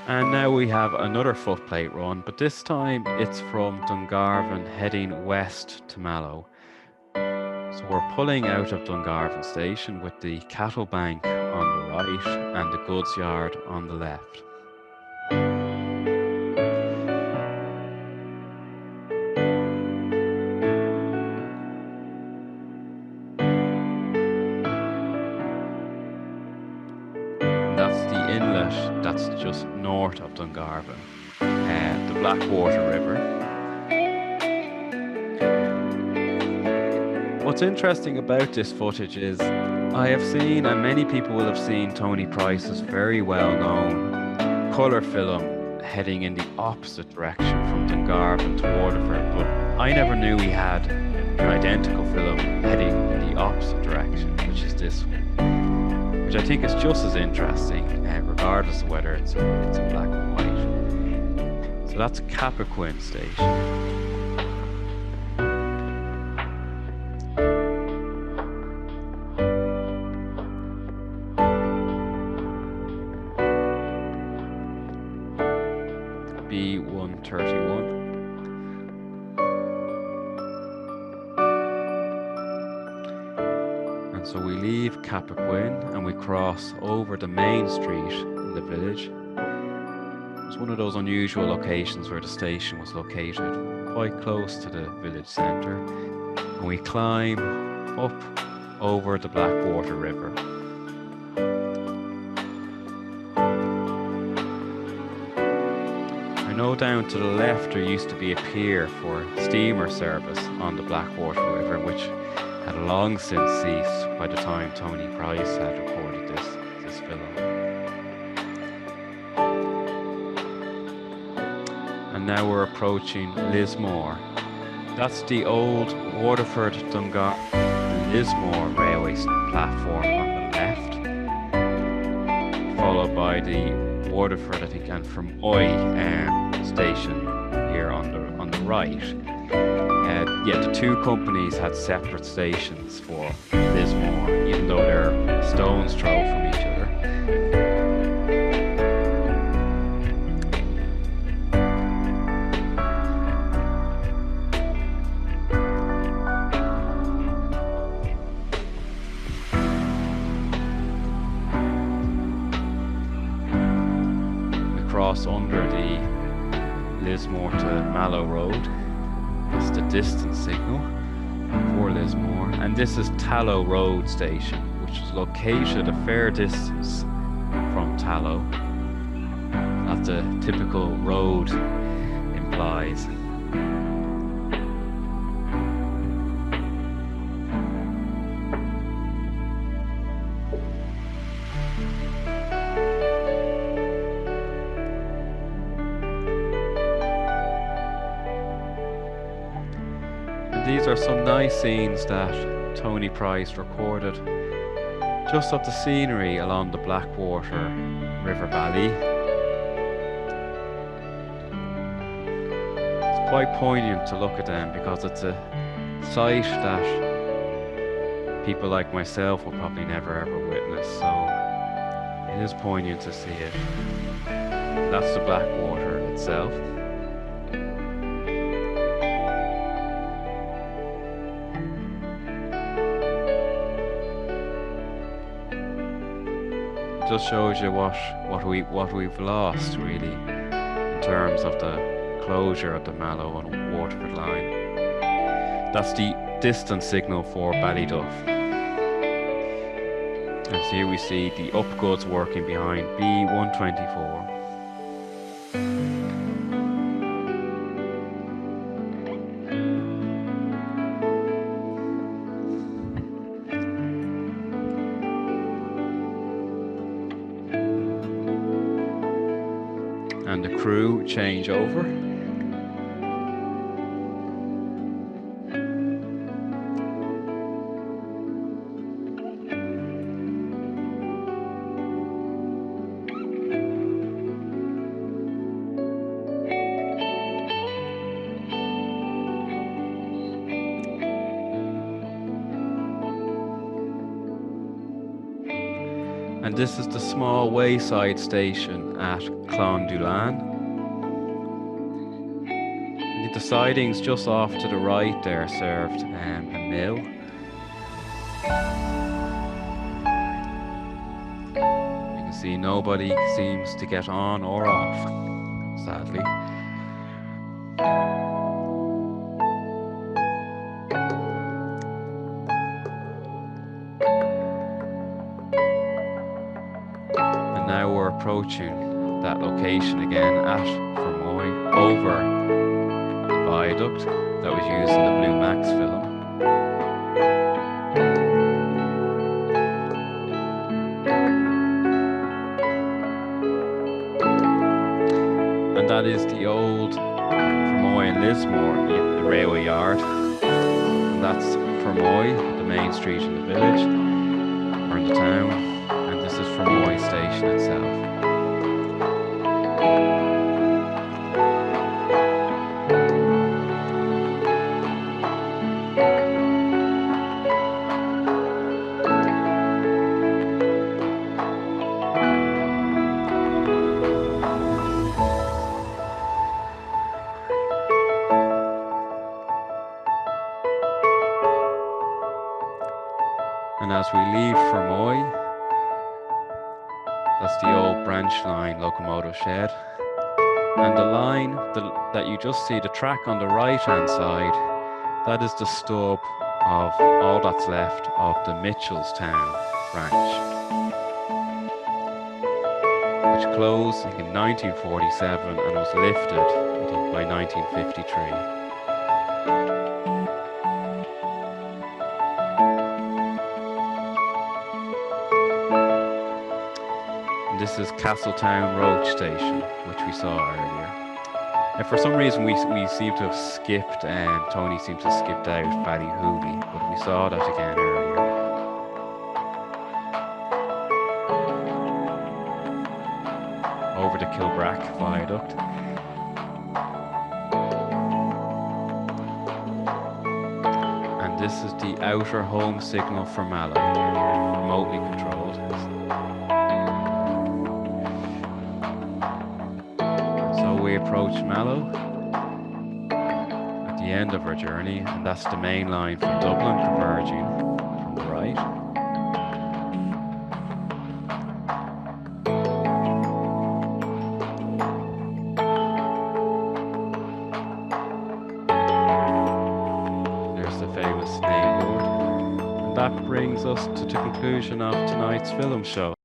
And now we have another footplate run, but this time it's from Dungarvan heading west to Mallow. So we're pulling out of Dungarvan station with the cattle bank on the right and the goods yard on the left. And that's the inlet that's just north of Dungarvan, the Blackwater River. What's interesting about this footage is I have seen, and many people will have seen, Tony Price's very well-known colour film heading in the opposite direction from Dungarvan to Waterford, but I never knew he had an identical film heading in the opposite direction, which is this one, which I think is just as interesting, regardless of whether it's in black and white. So that's Cappoquin station. B131. And so we leave Cappoquin and we cross over the main street in the village. It's one of those unusual locations where the station was located quite close to the village centre. And we climb up over the Blackwater River. I know down to the left there used to be a pier for steamer service on the Blackwater River, which had long since ceased by the time Tony Price had recorded this film. And now we're approaching Lismore. That's the old Waterford Dungarvan Lismore railway platform on the left, followed by the Waterford, I think, and Fermoy station here on the right. Yeah, the two companies had separate stations for Lismore, even though they're a stone's throw from each other. We cross under the Lismore to Mallow Road. That's the distance signal for Lismore. And this is Tallow Road Station, which is located a fair distance from Tallow. That's a typical road implies. These are some nice scenes that Tony Price recorded just of the scenery along the Blackwater River Valley. It's quite poignant to look at them because it's a sight that people like myself will probably never ever witness, so it is poignant to see it. That's the Blackwater itself. Just shows you what we've lost really in terms of the closure of the Mallow and Waterford line. That's the distance signal for Ballyduff. And so here we see the upgoods working behind B124. And the crew change over. And this is the small wayside station at Clondulane. And the sidings just off to the right there served a mill. You can see nobody seems to get on or off, sadly. Now we're approaching that location again at Fermoy, over the viaduct that was used in the Blue Max film. And that is the old Fermoy and Lismore, the railway yard. And that's Fermoy, the main street in the village, or in the town. This is Fermoy station itself. And as we leave Fermoy, that's the old branch line locomotive shed. And the line that you just see, the track on the right hand side, that is the stub of all that's left of the Mitchellstown branch, which closed in 1947 and was lifted, I think, by 1953. This is Castletown Roach Station, which we saw earlier. And for some reason we seem to have skipped, and Tony seems to have skipped out Ballyhooley, but we saw that again earlier. Over the Kilbrack viaduct. And this is the outer home signal for Mallow, remotely controlled. We approach Mallow at the end of our journey, and that's the main line from Dublin converging from the right. There's the famous name board, and that brings us to the conclusion of tonight's film show.